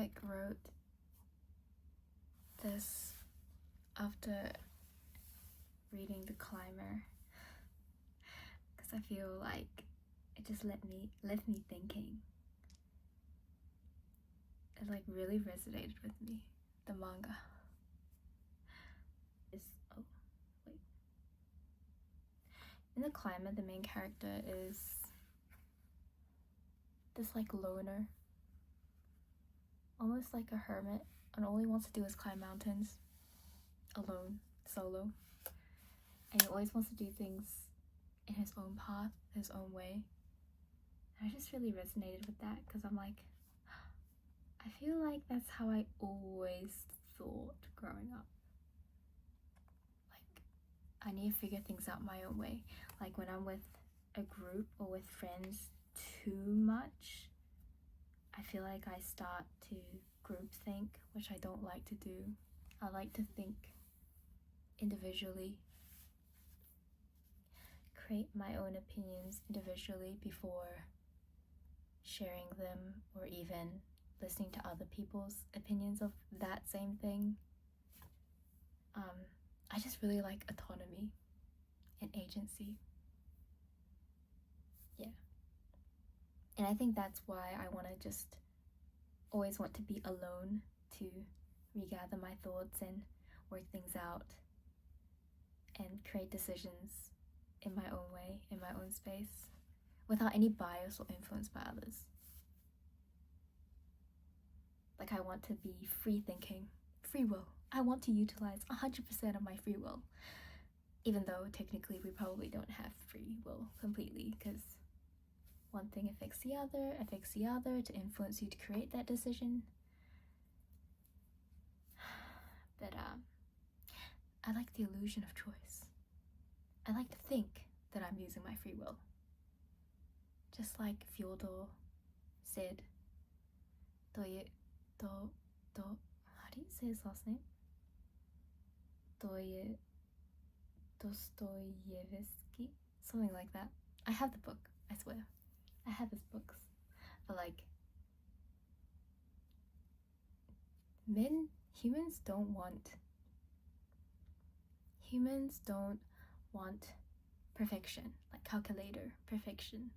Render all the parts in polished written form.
like wrote this after reading The Climber because I feel like it just left me thinking. It like really resonated with me, the manga. In The Climber, the main character is this like loner, almost like a hermit, and all he wants to do is climb mountains alone, solo, and he always wants to do things in his own path, his own way. And I just really resonated with that because I'm like, I feel like that's how I always thought growing up. Like, I need to figure things out my own way. Like when I'm with a group or with friends too much, I feel like I start to group think, which I don't like to do. I like to think individually, create my own opinions individually before sharing them or even listening to other people's opinions of that same thing. I just really like autonomy and agency. Yeah. And I think that's why I want to just always want to be alone to regather my thoughts and work things out and create decisions in my own way, in my own space, without any bias or influence by others. Like I want to be free thinking, free will. I want to utilize 100% of my free will, even though technically we probably don't have free will completely, because one thing affects the other to influence you to create that decision. But I like the illusion of choice. I like to think that I'm using my free will. Just like Fyodor said, how do you say his last name? Dostoevsky? Something like that. I have the book, I swear. I have his books. But like, humans don't want perfection, like calculator perfection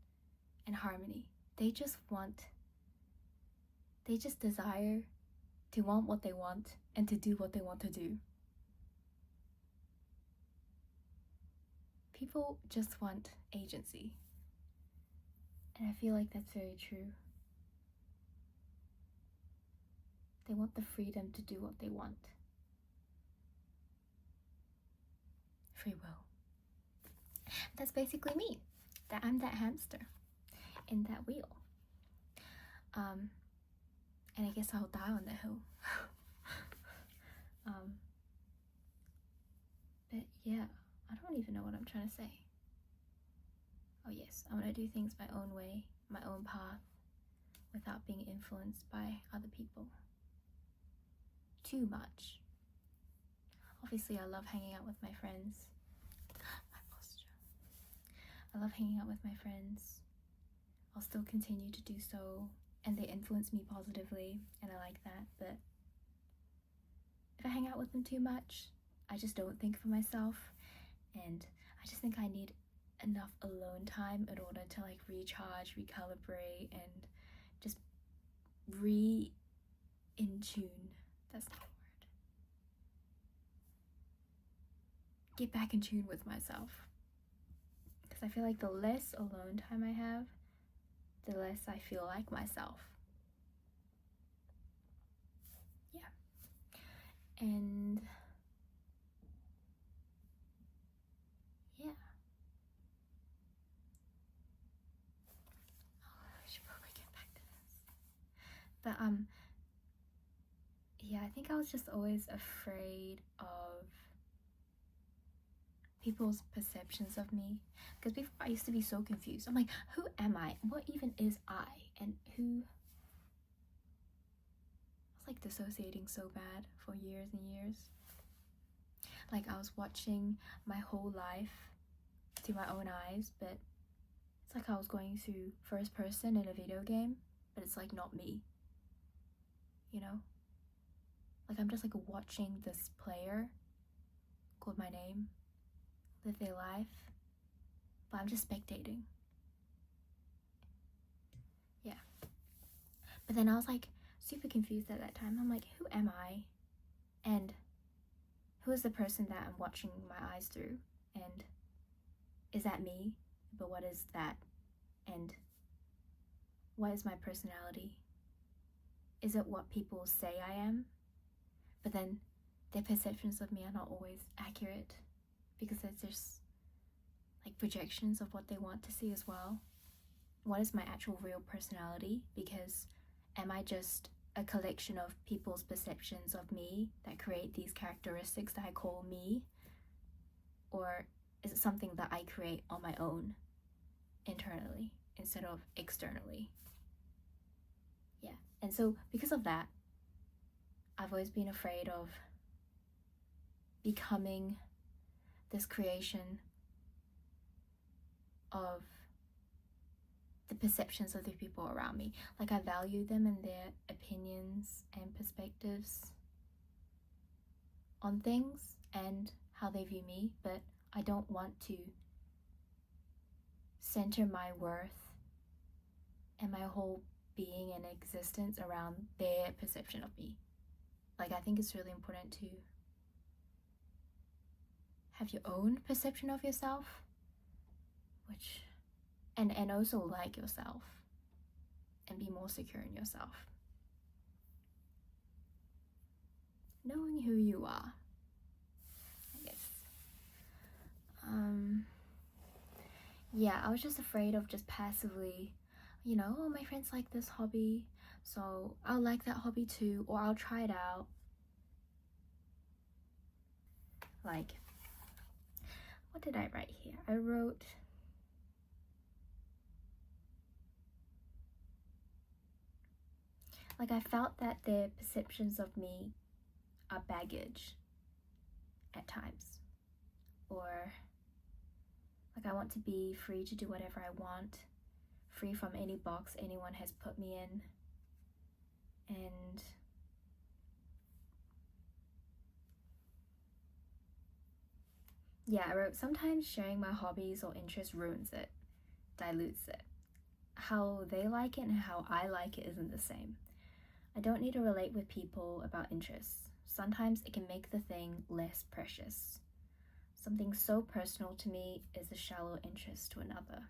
and harmony. They just desire to want what they want and to do what they want to do. People just want agency. And I feel like that's very true. They want the freedom to do what they want. Free will. That's basically me. That I'm that hamster in that wheel. And I guess I'll die on that hill. But yeah, I don't even know what I'm trying to say. Oh yes, I want to do things my own way, my own path, without being influenced by other people too much. Obviously, I love hanging out with my friends. My posture. I love hanging out with my friends. I'll still continue to do so, and they influence me positively, and I like that. But if I hang out with them too much, I just don't think for myself, and I just think I need enough alone time in order to like recharge, recalibrate, and just in tune. That's not a word. Get back in tune with myself. Because I feel like the less alone time I have, the less I feel like myself. Yeah. And yeah. Oh, I should probably get back to this. But yeah, I think I was just always afraid of people's perceptions of me, because before I used to be so confused. I'm like, who am I? What even is I? And who? I was like dissociating so bad for years and years. Like I was watching my whole life through my own eyes, but it's like I was going through first person in a video game, but it's like not me. you know? Like, I'm just like watching this player called my name live their life, but I'm just spectating. Yeah. But then I was like super confused at that time. I'm like, who am I? And who is the person that I'm watching my eyes through? And is that me? But what is that? And what is my personality? Is it what people say I am? But then their perceptions of me are not always accurate, because it's just like projections of what they want to see as well. What is my actual real personality? Because am I just a collection of people's perceptions of me that create these characteristics that I call me? Or is it something that I create on my own internally instead of externally? Yeah. And so because of that, I've always been afraid of becoming this creation of the perceptions of the people around me. Like, I value them and their opinions and perspectives on things and how they view me, but I don't want to center my worth and my whole being and existence around their perception of me. Like, I think it's really important to have your own perception of yourself, which and also like yourself and be more secure in yourself. Knowing who you are, I guess. Yeah, I was just afraid of just passively, oh, my friends like this hobby, so I'll like that hobby too, or I'll try it out. Like, what did I write here? I wrote, like, I felt that their perceptions of me are baggage at times. Or, like, I want to be free to do whatever I want, free from any box anyone has put me in. And yeah, I wrote, sometimes sharing my hobbies or interests ruins it, dilutes it. How they like it and how I like it isn't the same. I don't need to relate with people about interests. Sometimes it can make the thing less precious. Something so personal to me is a shallow interest to another.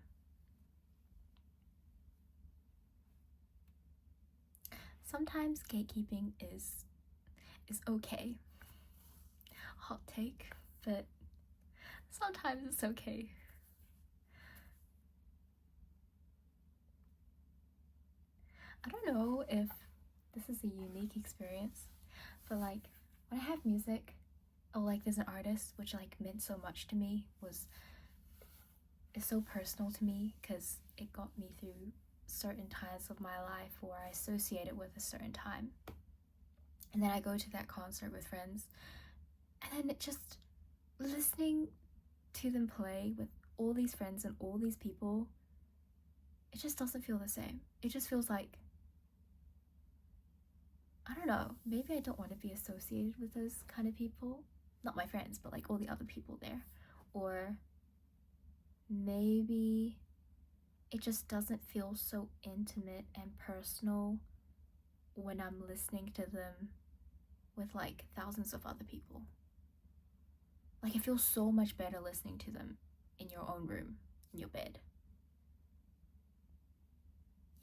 Sometimes gatekeeping is okay. Hot take, but sometimes it's okay. I don't know if this is a unique experience, but like when I have music, or like there's an artist which like meant so much to me, is so personal to me because it got me through certain times of my life where I associate it with a certain time. And then I go to that concert with friends, and then it just, listening to them play with all these friends and all these people, it just doesn't feel the same. It just feels like, I don't know, maybe I don't want to be associated with those kind of people. Not my friends, but like all the other people there. Or maybe it just doesn't feel so intimate and personal when I'm listening to them with like thousands of other people. Like, it feels so much better listening to them in your own room, in your bed.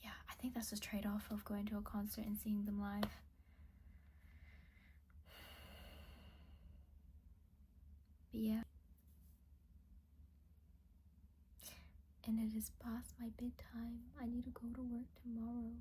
Yeah, I think that's the trade-off of going to a concert and seeing them live. But yeah. And it is past my bedtime. I need to go to work tomorrow.